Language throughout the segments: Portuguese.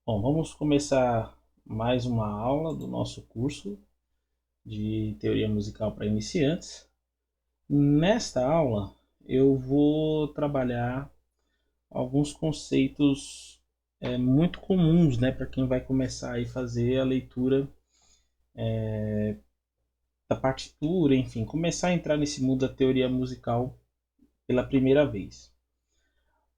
Bom, vamos começar mais uma aula do nosso curso de teoria musical para iniciantes. Nesta aula, eu vou trabalhar alguns conceitos muito comuns, né, para quem vai começar a fazer a leitura da partitura, enfim, começar a entrar nesse mundo da teoria musical pela primeira vez.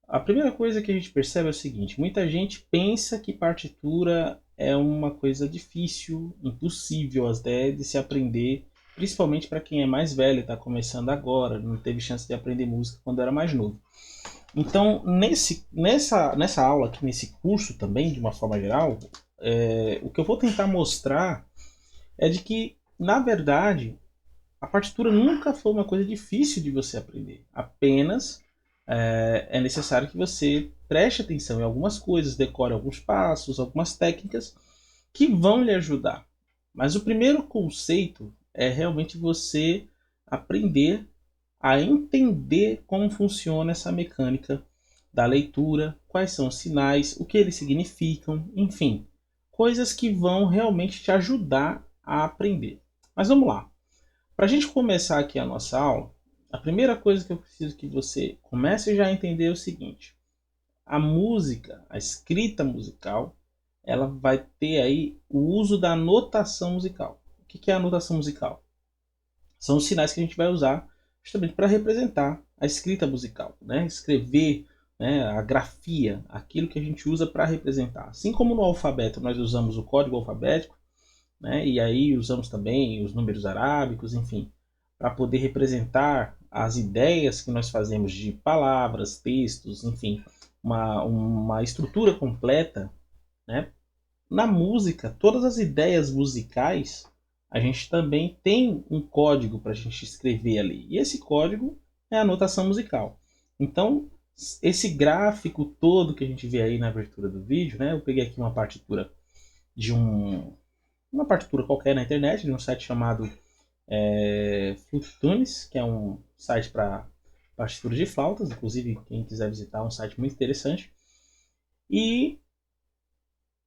A primeira coisa que a gente percebe é o seguinte: muita gente pensa que partitura é uma coisa difícil, impossível até de se aprender, principalmente para quem é mais velho, está começando agora, não teve chance de aprender música quando era mais novo. Então, nessa aula, aqui nesse curso também, de uma forma geral, o que eu vou tentar mostrar é de que, na verdade, a partitura nunca foi uma coisa difícil de você aprender. Apenas é necessário que você preste atenção em algumas coisas, decore alguns passos, algumas técnicas que vão lhe ajudar. Mas o primeiro conceito é realmente você aprender a entender como funciona essa mecânica da leitura, quais são os sinais, o que eles significam, enfim, coisas que vão realmente te ajudar a aprender. Mas vamos lá. Para a gente começar aqui a nossa aula, a primeira coisa que eu preciso que você comece já a entender é o seguinte: a música, a escrita musical, ela vai ter aí o uso da notação musical. O que é a notação musical? São os sinais que a gente vai usar justamente para representar a escrita musical, né? Escrever, né, a grafia, aquilo que a gente usa para representar. Assim como no alfabeto nós usamos o código alfabético, né? E aí usamos também os números arábicos, enfim, para poder representar as ideias que nós fazemos de palavras, textos, enfim, uma estrutura completa, né? Na música, todas as ideias musicais, a gente também tem um código para a gente escrever ali. E esse código é a notação musical. Então, esse gráfico todo que a gente vê aí na abertura do vídeo, né? Eu peguei aqui uma partitura de uma partitura qualquer na internet, de um site chamado Fluttunes, que é um site para partitura de flautas. Inclusive, quem quiser visitar, é um site muito interessante. E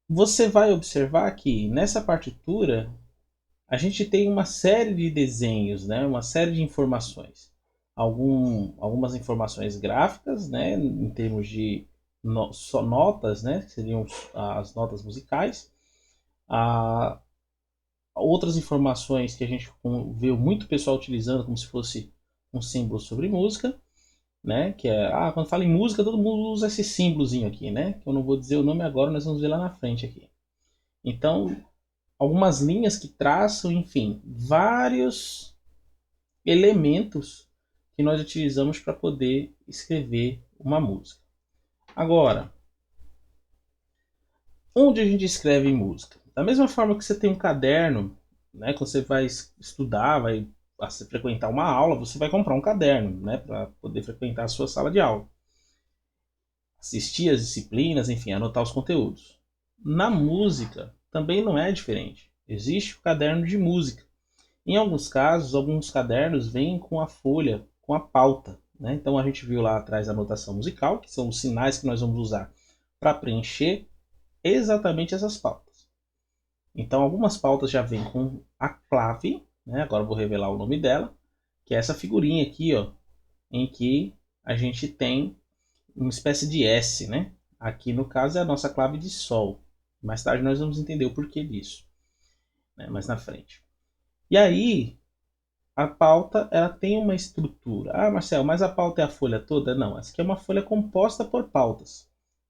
você vai observar que nessa partitura a gente tem uma série de desenhos, né? Uma série de informações. Algumas informações gráficas, né? Em termos de notas, né? Que seriam as notas musicais. A, outras informações que a gente vê muito pessoal utilizando como se fosse um símbolo sobre música, né? Que é, quando fala em música, todo mundo usa esse símbolozinho aqui, né? Que eu não vou dizer o nome agora, nós vamos ver lá na frente aqui. Então, algumas linhas que traçam, enfim, vários elementos que nós utilizamos para poder escrever uma música. Agora, onde a gente escreve música? Da mesma forma que você tem um caderno, né, quando você vai estudar, vai frequentar uma aula, você vai comprar um caderno, né, para poder frequentar a sua sala de aula, assistir as disciplinas, enfim, anotar os conteúdos. Na música também não é diferente. Existe o caderno de música. Em alguns casos, alguns cadernos vêm com a folha, com a pauta, né? Então a gente viu lá atrás a notação musical, que são os sinais que nós vamos usar para preencher exatamente essas pautas. Então algumas pautas já vêm com a clave, né? Agora eu vou revelar o nome dela, que é essa figurinha aqui, ó, em que a gente tem uma espécie de S, né? Aqui no caso é a nossa clave de Sol. Mais tarde nós vamos entender o porquê disso, né? Mais na frente. E aí, a pauta ela tem uma estrutura. Marcel, mas a pauta é a folha toda? Não, essa aqui é uma folha composta por pautas,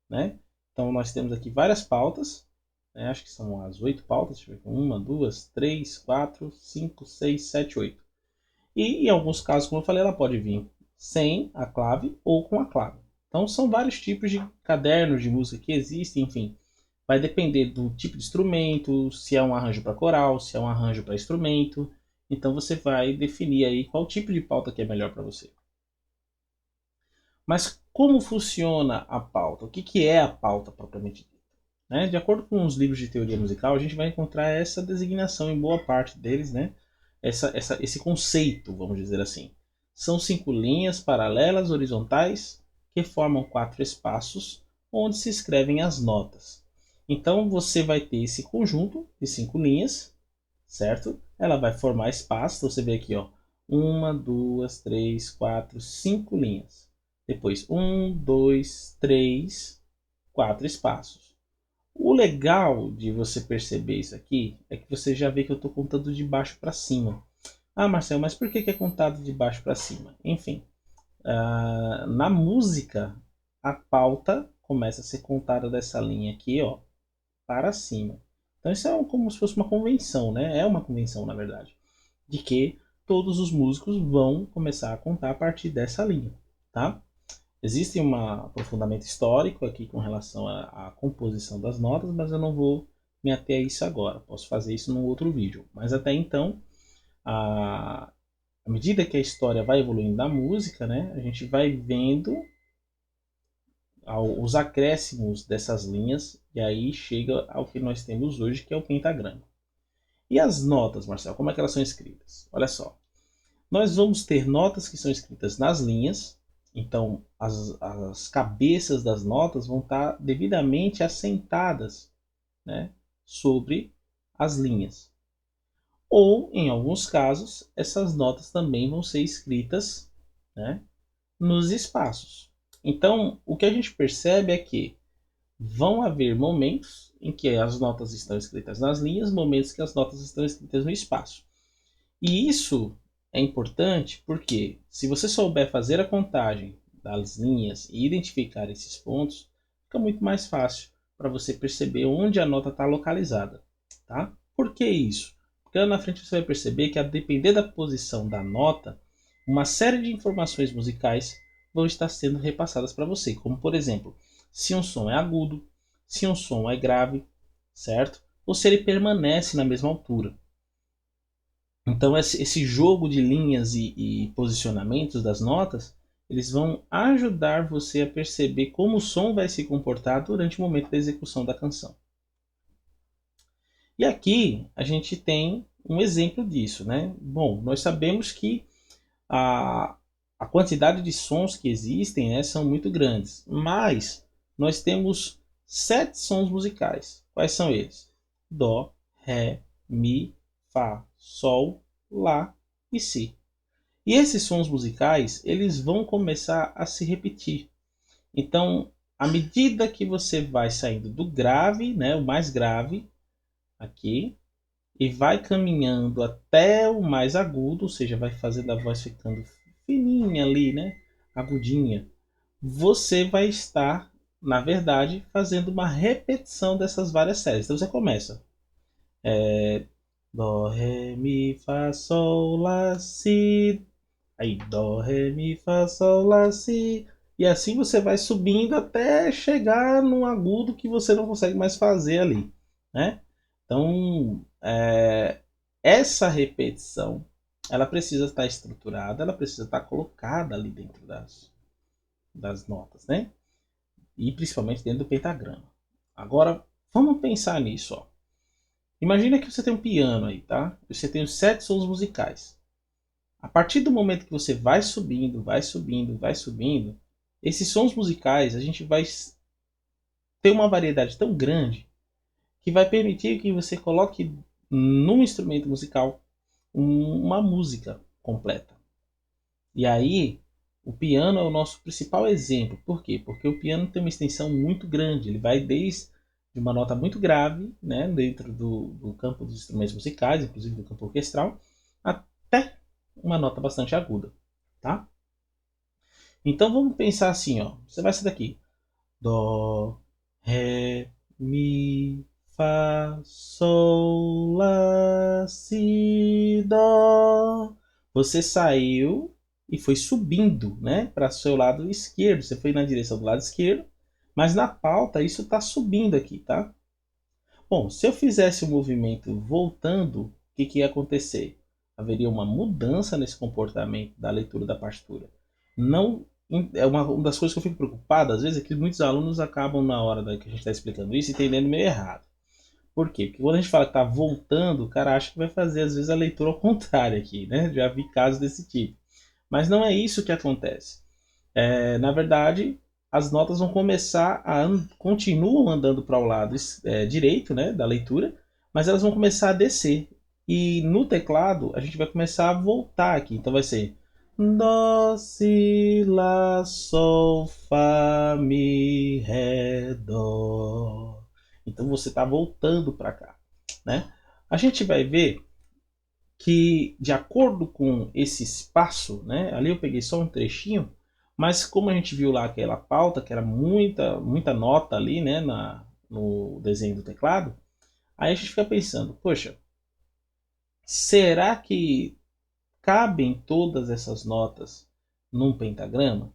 né? Então nós temos aqui várias pautas, né? Acho que são as 8 pautas. Deixa eu ver. Uma, duas, três, quatro, cinco, seis, sete, oito. E em alguns casos, como eu falei, ela pode vir sem a clave ou com a clave. Então são vários tipos de cadernos de música que existem, enfim. Vai depender do tipo de instrumento, se é um arranjo para coral, se é um arranjo para instrumento. Então você vai definir aí qual tipo de pauta que é melhor para você. Mas como funciona a pauta? O que é a pauta propriamente dita? Né? De acordo com os livros de teoria musical, a gente vai encontrar essa designação em boa parte deles, né? Esse conceito, vamos dizer assim. São 5 linhas paralelas horizontais que formam 4 espaços onde se escrevem as notas. Então você vai ter esse conjunto de 5 linhas, certo? Ela vai formar espaço, então você vê aqui, ó, 5 linhas. Depois 4 espaços. O legal de você perceber isso aqui é que você já vê que eu estou contando de baixo para cima. Ah, Marcelo, mas por que é contado de baixo para cima? Enfim, na música, a pauta começa a ser contada dessa linha aqui, ó, para cima. Então isso é como se fosse uma convenção, né? É uma convenção, na verdade, de que todos os músicos vão começar a contar a partir dessa linha, tá? Existe um aprofundamento histórico aqui com relação à composição das notas, mas eu não vou me ater a isso agora. Posso fazer isso num outro vídeo. Mas até então, à medida que a história vai evoluindo na música, né, a gente vai vendo os acréscimos dessas linhas e aí chega ao que nós temos hoje, que é o pentagrama. E as notas, Marcelo, como é que elas são escritas? Olha só, nós vamos ter notas que são escritas nas linhas, então as cabeças das notas vão estar devidamente assentadas, né, sobre as linhas. Ou, em alguns casos, essas notas também vão ser escritas, né, nos espaços. Então, o que a gente percebe é que vão haver momentos em que as notas estão escritas nas linhas, momentos que as notas estão escritas no espaço. E isso é importante porque, se você souber fazer a contagem das linhas e identificar esses pontos, fica muito mais fácil para você perceber onde a nota está localizada. Tá? Por que isso? Porque lá na frente você vai perceber que, a depender da posição da nota, uma série de informações musicais vão estar sendo repassadas para você, como por exemplo, se um som é agudo, se um som é grave, certo? Ou se ele permanece na mesma altura. Então esse jogo de linhas e posicionamentos das notas, eles vão ajudar você a perceber como o som vai se comportar durante o momento da execução da canção. E aqui a gente tem um exemplo disso, né? Bom, nós sabemos que a quantidade de sons que existem, né, são muito grandes, mas nós temos 7 sons musicais. Quais são eles? Dó, Ré, Mi, Fá, Sol, Lá e Si. E esses sons musicais, eles vão começar a se repetir. Então, à medida que você vai saindo do grave, né, o mais grave, aqui, e vai caminhando até o mais agudo, ou seja, vai fazendo a voz ficando fininha ali, né, agudinha, você vai estar, na verdade, fazendo uma repetição dessas várias séries. Então você começa. Dó, Ré, Mi, Fá, Sol, Lá, Si. Aí, Dó, Ré, Mi, Fá, Sol, Lá, Si. E assim você vai subindo até chegar num agudo que você não consegue mais fazer ali, né? Então, essa repetição, ela precisa estar estruturada, ela precisa estar colocada ali dentro das notas, né? E principalmente dentro do pentagrama. Agora, vamos pensar nisso, ó. Imagina que você tem um piano aí, tá? Você tem os 7 sons musicais. A partir do momento que você vai subindo, vai subindo, vai subindo, esses sons musicais a gente vai ter uma variedade tão grande que vai permitir que você coloque num instrumento musical uma música completa. E aí, o piano é o nosso principal exemplo. Por quê? Porque o piano tem uma extensão muito grande. Ele vai desde uma nota muito grave, né, dentro do campo dos instrumentos musicais, inclusive do campo orquestral, até uma nota bastante aguda, tá? Então vamos pensar assim, ó. Você vai ser daqui: Dó, Ré, Mi, Fá, Sol, Lá, Si, Dó. Você saiu e foi subindo, né, para o seu lado esquerdo. Você foi na direção do lado esquerdo, mas na pauta isso está subindo aqui, tá? Bom, se eu fizesse o movimento voltando, o que ia acontecer? Haveria uma mudança nesse comportamento da leitura da partitura. Não é uma das coisas que eu fico preocupado, às vezes, é que muitos alunos acabam, na hora que a gente está explicando isso, entendendo meio errado. Por quê? Porque quando a gente fala que está voltando, o cara acha que vai fazer, às vezes, a leitura ao contrário aqui, né? Já vi casos desse tipo. Mas não é isso que acontece. Na verdade, as notas vão começar continuam andando para o lado direito, né, da leitura, mas elas vão começar a descer. E no teclado a gente vai começar a voltar aqui. Então vai ser Dó, Si, Lá, Sol, Fá, Mi, Ré, Dó. Então você está voltando para cá, né? A gente vai ver que, de acordo com esse espaço, né, ali eu peguei só um trechinho, mas como a gente viu lá aquela pauta, que era muita nota ali, né, no desenho do teclado, aí a gente fica pensando, poxa, será que cabem todas essas notas num pentagrama?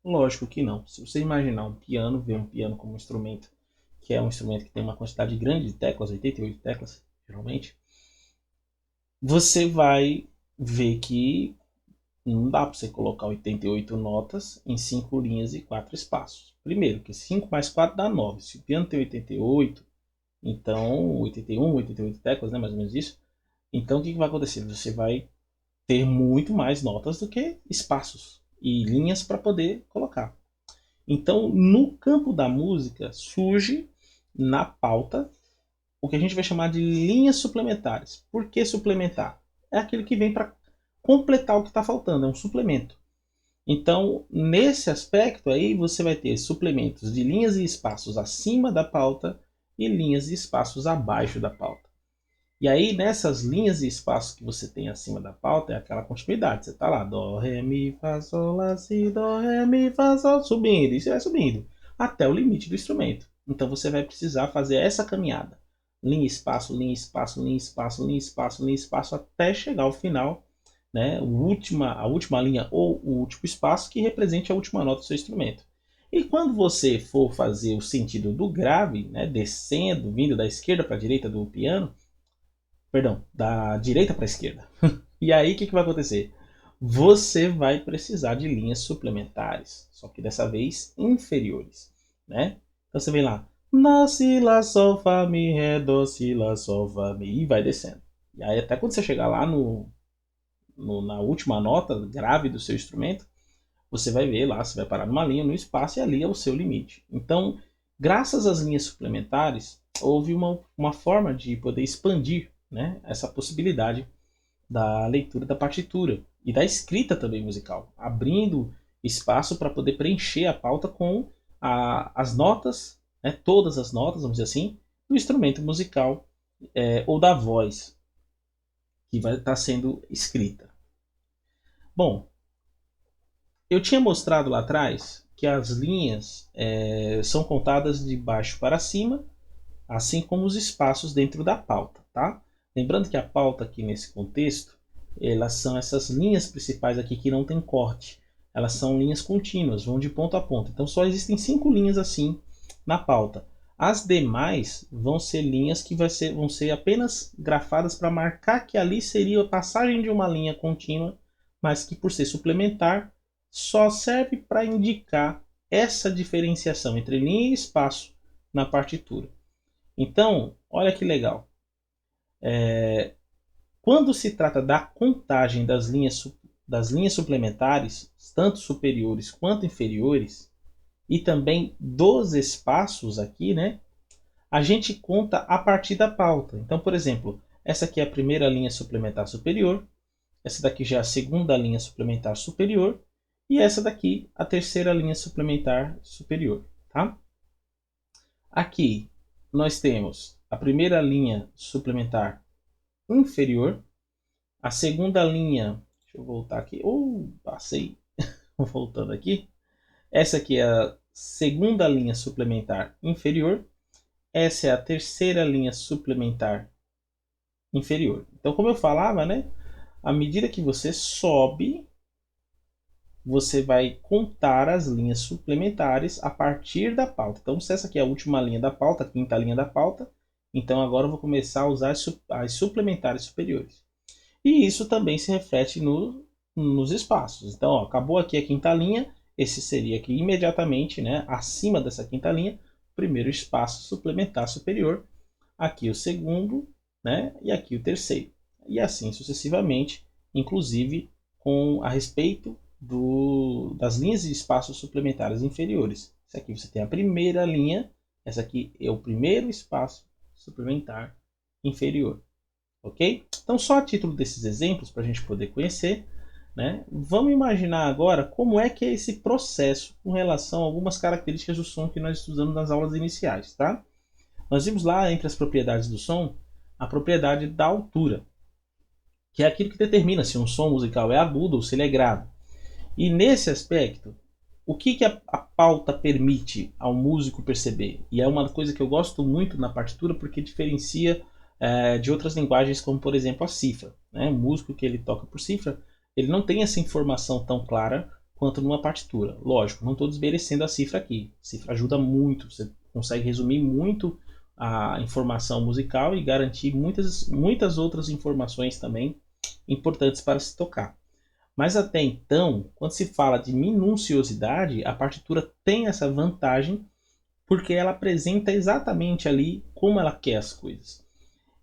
Lógico que não. Se você imaginar um piano, ver um piano como um instrumento, que é um instrumento que tem uma quantidade grande de teclas, 88 teclas, geralmente, você vai ver que não dá para você colocar 88 notas em 5 linhas e 4 espaços. Primeiro, que 5 mais 4 dá 9. Se o piano tem 88, então 81, 88 teclas, né, mais ou menos isso. Então o que vai acontecer? Você vai ter muito mais notas do que espaços e linhas para poder colocar. Então, no campo da música, surge na pauta o que a gente vai chamar de linhas suplementares. Por que suplementar? É aquele que vem para completar o que está faltando, é um suplemento. Então, nesse aspecto aí, você vai ter suplementos de linhas e espaços acima da pauta e linhas e espaços abaixo da pauta. E aí, nessas linhas e espaços que você tem acima da pauta, é aquela continuidade. Você está lá, Dó, Ré, Mi, Fá, Sol, Lá, Si, Dó, Ré, Mi, Fá, Sol, subindo. E você vai subindo até o limite do instrumento. Então, você vai precisar fazer essa caminhada. Linha, espaço, linha, espaço, linha, espaço, linha, espaço, linha, espaço, até chegar ao final, né? A última linha ou o último espaço que represente a última nota do seu instrumento. E quando você for fazer o sentido do grave, né, descendo, vindo da esquerda para a direita do piano, perdão, da direita para a esquerda. E aí o que vai acontecer? Você vai precisar de linhas suplementares, só que dessa vez inferiores, né? Então você vem lá, Dó, Si, Lá, Sol, Fá, Mi, Ré, Dó, Si, Lá, Sol, Fá, Mi, e vai descendo. E aí até quando você chegar lá na última nota grave do seu instrumento, você vai ver lá, você vai parar numa linha, no espaço, e ali é o seu limite. Então, graças às linhas suplementares, houve uma forma de poder expandir, né, essa possibilidade da leitura da partitura e da escrita também musical, abrindo espaço para poder preencher a pauta com as notas, né, todas as notas, vamos dizer assim, do instrumento musical ou da voz que vai estar sendo escrita. Bom, eu tinha mostrado lá atrás que as linhas são contadas de baixo para cima, assim como os espaços dentro da pauta, tá? Lembrando que a pauta aqui nesse contexto, elas são essas linhas principais aqui que não tem corte. Elas são linhas contínuas, vão de ponto a ponto. Então só existem 5 linhas assim na pauta. As demais vão ser linhas que vão ser apenas grafadas para marcar que ali seria a passagem de uma linha contínua, mas que por ser suplementar só serve para indicar essa diferenciação entre linha e espaço na partitura. Então, olha que legal. Quando se trata da contagem das linhas suplementares, tanto superiores quanto inferiores, e também dos espaços aqui, né? A gente conta a partir da pauta. Então, por exemplo, essa aqui é a primeira linha suplementar superior, essa daqui já é a segunda linha suplementar superior, e essa daqui a terceira linha suplementar superior, tá? Aqui nós temos a primeira linha suplementar inferior, a segunda linha, deixa eu voltar aqui, passei, voltando aqui, essa aqui é a segunda linha suplementar inferior, essa é a terceira linha suplementar inferior. Então, como eu falava, né, à medida que você sobe, você vai contar as linhas suplementares a partir da pauta. Então, se essa aqui é a última linha da pauta, a quinta linha da pauta, então agora eu vou começar a usar as suplementares superiores. E isso também se reflete nos espaços. Então, ó, acabou aqui a quinta linha, esse seria aqui imediatamente, né, acima dessa quinta linha, o primeiro espaço suplementar superior, aqui o segundo, né, e aqui o terceiro. E assim sucessivamente, inclusive com a respeito das linhas de espaços suplementares inferiores. Isso aqui você tem a primeira linha, essa aqui é o primeiro espaço suplementar inferior. Ok? Então, só a título desses exemplos, para a gente poder conhecer, né? Vamos imaginar agora como é que é esse processo com relação a algumas características do som que nós estudamos nas aulas iniciais. Tá? Nós vimos lá entre as propriedades do som a propriedade da altura, que é aquilo que determina se um som musical é agudo ou se ele é grave. E nesse aspecto, o que a pauta permite ao músico perceber? E é uma coisa que eu gosto muito na partitura porque diferencia de outras linguagens, como por exemplo a cifra. Né? O músico que ele toca por cifra, ele não tem essa informação tão clara quanto numa partitura. Lógico, não estou desmerecendo a cifra aqui. A cifra ajuda muito, você consegue resumir muito a informação musical e garantir muitas outras informações também importantes para se tocar. Mas até então, quando se fala de minuciosidade, a partitura tem essa vantagem porque ela apresenta exatamente ali como ela quer as coisas.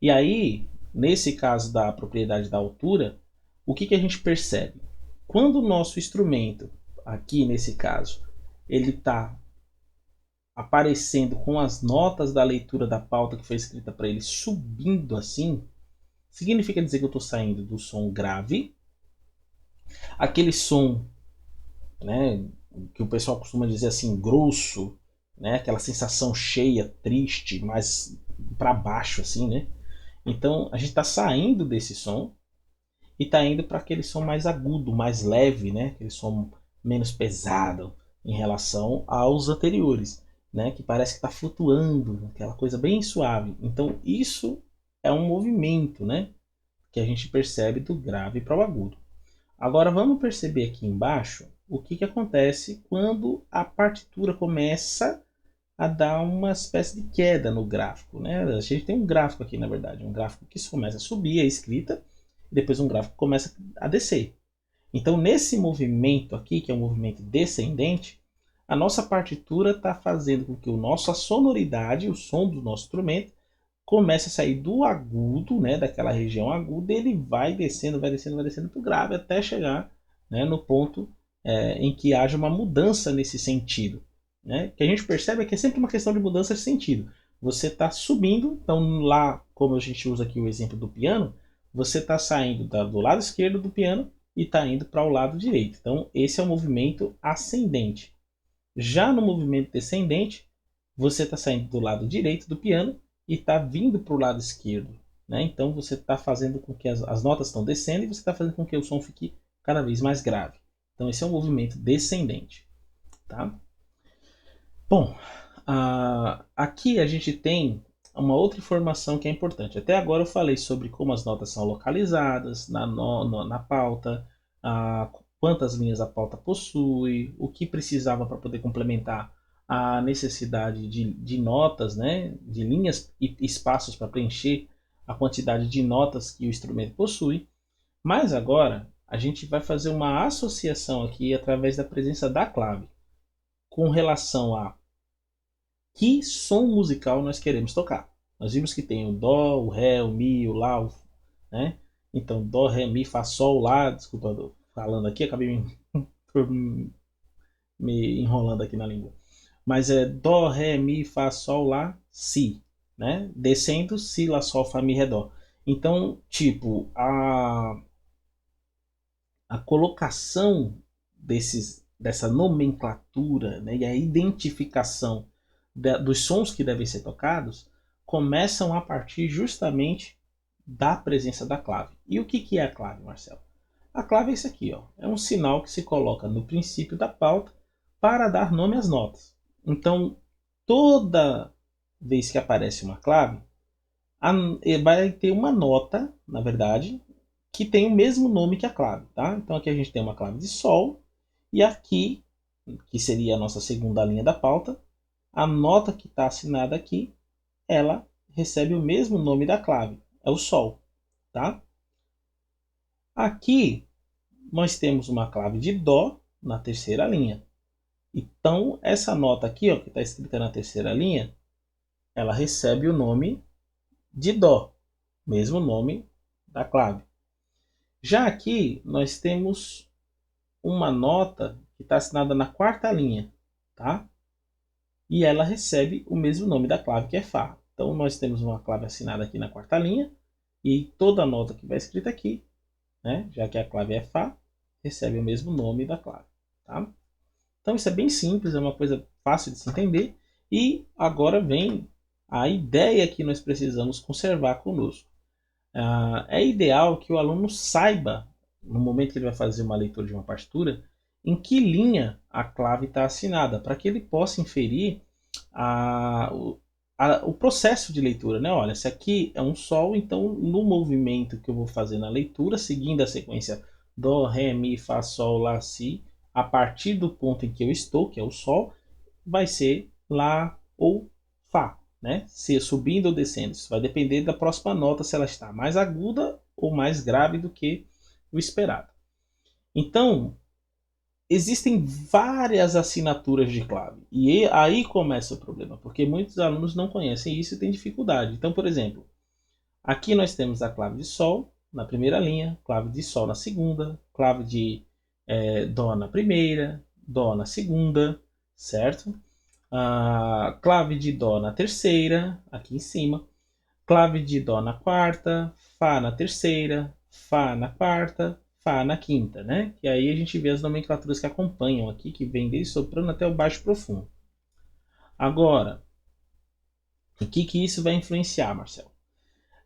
E aí, nesse caso da propriedade da altura, o que a gente percebe? Quando o nosso instrumento, aqui nesse caso, ele está aparecendo com as notas da leitura da pauta que foi escrita para ele subindo assim, significa dizer que eu estou saindo do som grave, aquele som, né, que o pessoal costuma dizer assim, grosso, né, aquela sensação cheia, triste, mais para baixo assim, né? Então a gente está saindo desse som e está indo para aquele som mais agudo, mais leve, né? Aquele som menos pesado em relação aos anteriores, né? Que parece que está flutuando, aquela coisa bem suave. Então isso é um movimento, né? Que a gente percebe do grave para o agudo. Agora vamos perceber aqui embaixo o que acontece quando a partitura começa a dar uma espécie de queda no gráfico. Né? A gente tem um gráfico aqui, na verdade, um gráfico que começa a subir a escrita e depois um gráfico que começa a descer. Então, nesse movimento aqui, que é um movimento descendente, a nossa partitura está fazendo com que a sonoridade, o som do nosso instrumento, comece a sair do agudo, né, daquela região aguda, e ele vai descendo para o grave até chegar, né, no ponto em que haja uma mudança nesse sentido. Né? O que a gente percebe é que é sempre uma questão de mudança de sentido. Você está subindo, então lá, como a gente usa aqui o exemplo do piano, você está saindo do lado esquerdo do piano e está indo para o lado direito. Então esse é o movimento ascendente. Já no movimento descendente, você está saindo do lado direito do piano e está vindo para o lado esquerdo. Né? Então você está fazendo com que as notas estão descendo e você está fazendo com que o som fique cada vez mais grave. Então esse é um movimento descendente. Tá? Bom, aqui a gente tem uma outra informação que é importante. Até agora eu falei sobre como as notas são localizadas na pauta, quantas linhas a pauta possui, o que precisava para poder complementar a necessidade de notas, né, de linhas e espaços para preencher a quantidade de notas que o instrumento possui. Mas agora a gente vai fazer uma associação aqui através da presença da clave com relação a que som musical nós queremos tocar. Nós vimos que tem o Dó, o Ré, o Mi, o Lá, né? Então, Dó, Ré, Mi, Fá, Sol, Lá. Desculpa, falando aqui, acabei me enrolando aqui na língua. Mas é Dó, Ré, Mi, Fá, Sol, Lá, Si. Né? Descendo, Si, Lá, Sol, Fá, Mi, Ré, Dó. Então, tipo, a colocação dessa nomenclatura, né, e a identificação dos sons que devem ser tocados começam a partir justamente da presença da clave. E o que é a clave, Marcelo? A clave é isso aqui, ó. É um sinal que se coloca no princípio da pauta para dar nome às notas. Então, toda vez que aparece uma clave, vai ter uma nota, na verdade, que tem o mesmo nome que a clave. Tá? Então aqui a gente tem uma clave de Sol, e aqui, que seria a nossa segunda linha da pauta, a nota que está assinada aqui, ela recebe o mesmo nome da clave, é o Sol. Tá? Aqui nós temos uma clave de Dó na terceira linha. Então essa nota aqui, ó, que está escrita na terceira linha, ela recebe o nome de Dó, mesmo nome da clave. Já aqui nós temos uma nota que está assinada na quarta linha, tá? E ela recebe o mesmo nome da clave, que é Fá. Então nós temos uma clave assinada aqui na quarta linha, e toda nota que vai escrita aqui, né, já que a clave é Fá, recebe o mesmo nome da clave, tá? Então isso é bem simples, é uma coisa fácil de se entender. E agora vem a ideia que nós precisamos conservar conosco. É ideal que o aluno saiba, no momento que ele vai fazer uma leitura de uma partitura, em que linha a clave está assinada, para que ele possa inferir o processo de leitura. Né? Olha, se aqui é um Sol, então no movimento que eu vou fazer na leitura, seguindo a sequência Dó, Ré, Mi, Fá, Sol, Lá, Si, a partir do ponto em que eu estou, que é o Sol, vai ser Lá ou Fá, né? Se subindo ou descendo. Isso vai depender da próxima nota, se ela está mais aguda ou mais grave do que o esperado. Então, existem várias assinaturas de clave. E aí começa o problema, porque muitos alunos não conhecem isso e têm dificuldade. Então, por exemplo, aqui nós temos a clave de Sol na primeira linha, clave de Sol na segunda, clave de Dó na primeira, Dó na segunda, certo? A clave de Dó na terceira, aqui em cima, clave de Dó na quarta, Fá na terceira, Fá na quarta, Fá na quinta, né? E aí a gente vê as nomenclaturas que acompanham aqui, que vem desde soprano até o baixo profundo. Agora, o que isso vai influenciar, Marcelo?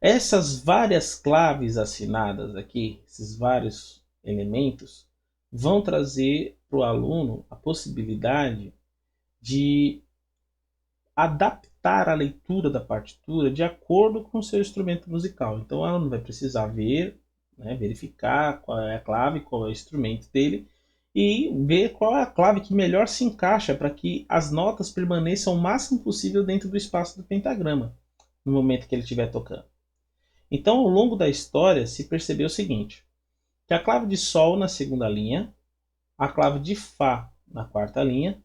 Essas várias claves assinadas aqui, esses vários elementos, vão trazer para o aluno a possibilidade de adaptar a leitura da partitura de acordo com o seu instrumento musical. Então, o aluno vai precisar ver, né, verificar qual é a clave, qual é o instrumento dele e ver qual é a clave que melhor se encaixa para que as notas permaneçam o máximo possível dentro do espaço do pentagrama no momento que ele estiver tocando. Então, ao longo da história, se percebeu o seguinte, que a clave de Sol na segunda linha, a clave de Fá na quarta linha,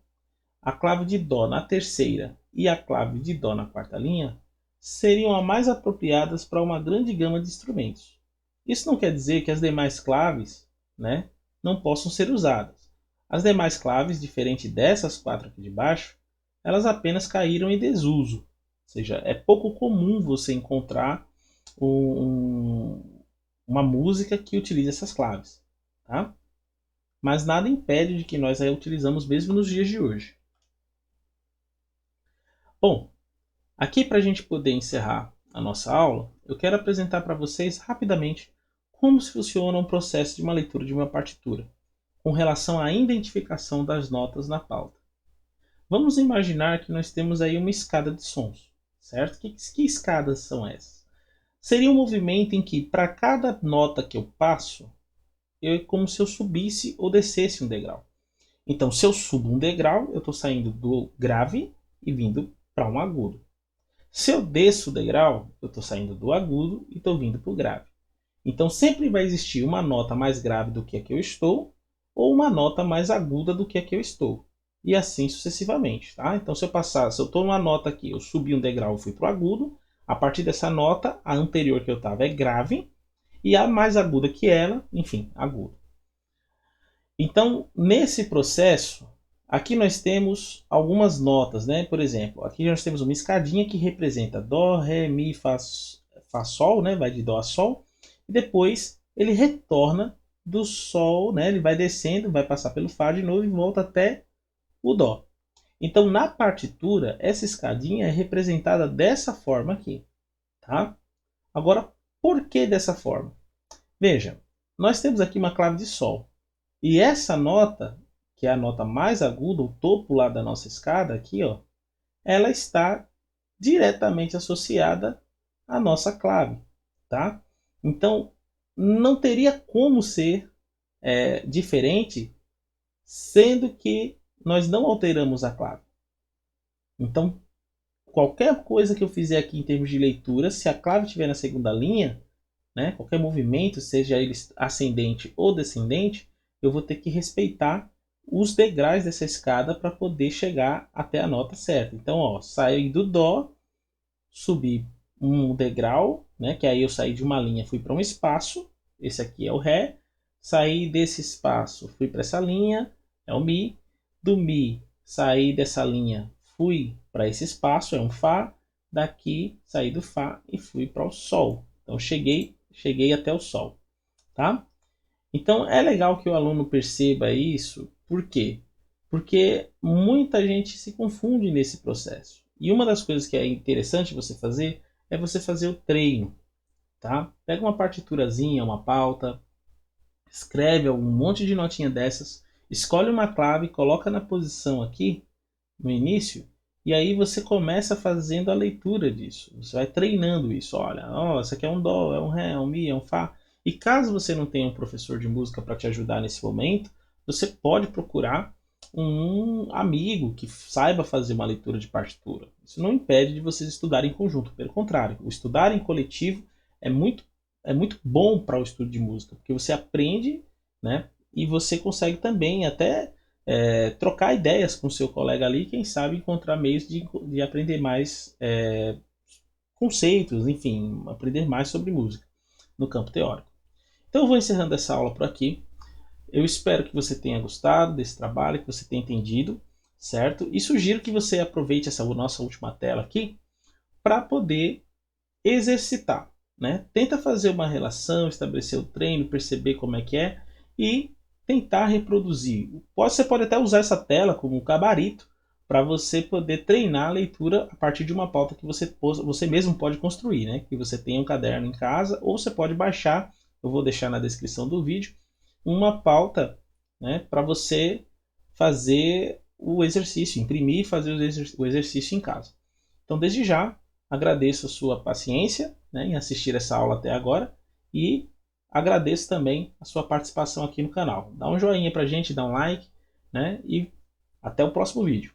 a clave de Dó na terceira e a clave de Dó na quarta linha seriam as mais apropriadas para uma grande gama de instrumentos. Isso não quer dizer que as demais claves, né, não possam ser usadas. As demais claves, diferente dessas quatro aqui de baixo, elas apenas caíram em desuso. Ou seja, é pouco comum você encontrar uma música que utilize essas claves. Tá? Mas nada impede de que nós a utilizamos mesmo nos dias de hoje. Bom, aqui para a gente poder encerrar a nossa aula, eu quero apresentar para vocês rapidamente como se funciona um processo de uma leitura de uma partitura, com relação à identificação das notas na pauta. Vamos imaginar que nós temos aí uma escada de sons, certo? Que escadas são essas? Seria um movimento em que, para cada nota que eu passo, é como se eu subisse ou descesse um degrau. Então, se eu subo um degrau, eu estou saindo do grave e vindo para um agudo. Se eu desço o degrau, eu estou saindo do agudo e estou vindo para o grave. Então, sempre vai existir uma nota mais grave do que a que eu estou, ou uma nota mais aguda do que a que eu estou. E assim sucessivamente. Tá? Então, se eu estou numa nota aqui, eu subi um degrau e fui para o agudo, a partir dessa nota, a anterior que eu estava é grave, e a mais aguda que ela, enfim, aguda. Então, nesse processo, aqui nós temos algumas notas, né? Por exemplo, aqui nós temos uma escadinha que representa Dó, Ré, Mi, Fá, Sol, né? Vai de Dó a Sol. E depois ele retorna do Sol, né? Ele vai descendo, vai passar pelo Fá de novo e volta até o Dó. Então, na partitura, essa escadinha é representada dessa forma aqui, tá? Agora, por que dessa forma? Veja, nós temos aqui uma clave de Sol. E essa nota, que é a nota mais aguda, o topo lá da nossa escada, aqui, ó, ela está diretamente associada à nossa clave, tá? Então, não teria como ser diferente, sendo que nós não alteramos a clave. Então, qualquer coisa que eu fizer aqui em termos de leitura, se a clave estiver na segunda linha, né, qualquer movimento, seja ele ascendente ou descendente, eu vou ter que respeitar os degraus dessa escada para poder chegar até a nota certa. Então, ó, saí do Dó, subi um degrau, né, que aí eu saí de uma linha, fui para um espaço, esse aqui é o Ré, saí desse espaço, fui para essa linha, é o Mi. Do Mi, saí dessa linha, fui para esse espaço, é um Fá. Daqui, saí do Fá e fui para o Sol. Então, cheguei até o Sol, tá? Então, é legal que o aluno perceba isso. Por quê? Porque muita gente se confunde nesse processo. E uma das coisas que é interessante você fazer é você fazer o treino, tá? Pega uma partiturazinha, uma pauta, escreve um monte de notinha dessas, escolhe uma clave, coloca na posição aqui no início, e aí você começa fazendo a leitura disso. Você vai treinando isso. Olha, isso aqui é um dó, é um ré, é um mi, é um fá. E caso você não tenha um professor de música para te ajudar nesse momento, você pode procurar um amigo que saiba fazer uma leitura de partitura. Isso não impede de vocês estudarem em conjunto. Pelo contrário, o estudar em coletivo é muito, é muito bom para o estudo de música, porque você aprende, né? E você consegue também até trocar ideias com o seu colega ali, quem sabe encontrar meios de aprender mais conceitos, enfim, aprender mais sobre música no campo teórico. Então eu vou encerrando essa aula por aqui. Eu espero que você tenha gostado desse trabalho, que você tenha entendido, certo? E sugiro que você aproveite essa nossa última tela aqui para poder exercitar, né? Tenta fazer uma relação, estabelecer o treino, perceber como é e tentar reproduzir. Você pode até usar essa tela como um gabarito para você poder treinar a leitura a partir de uma pauta que você mesmo pode construir, né? Que você tenha um caderno em casa ou você pode baixar, eu vou deixar na descrição do vídeo, uma pauta, né, para você fazer o exercício, imprimir e fazer o exercício em casa. Então, desde já, agradeço a sua paciência, né, em assistir essa aula até agora e agradeço também a sua participação aqui no canal. Dá um joinha pra gente, dá um like, né, e até o próximo vídeo.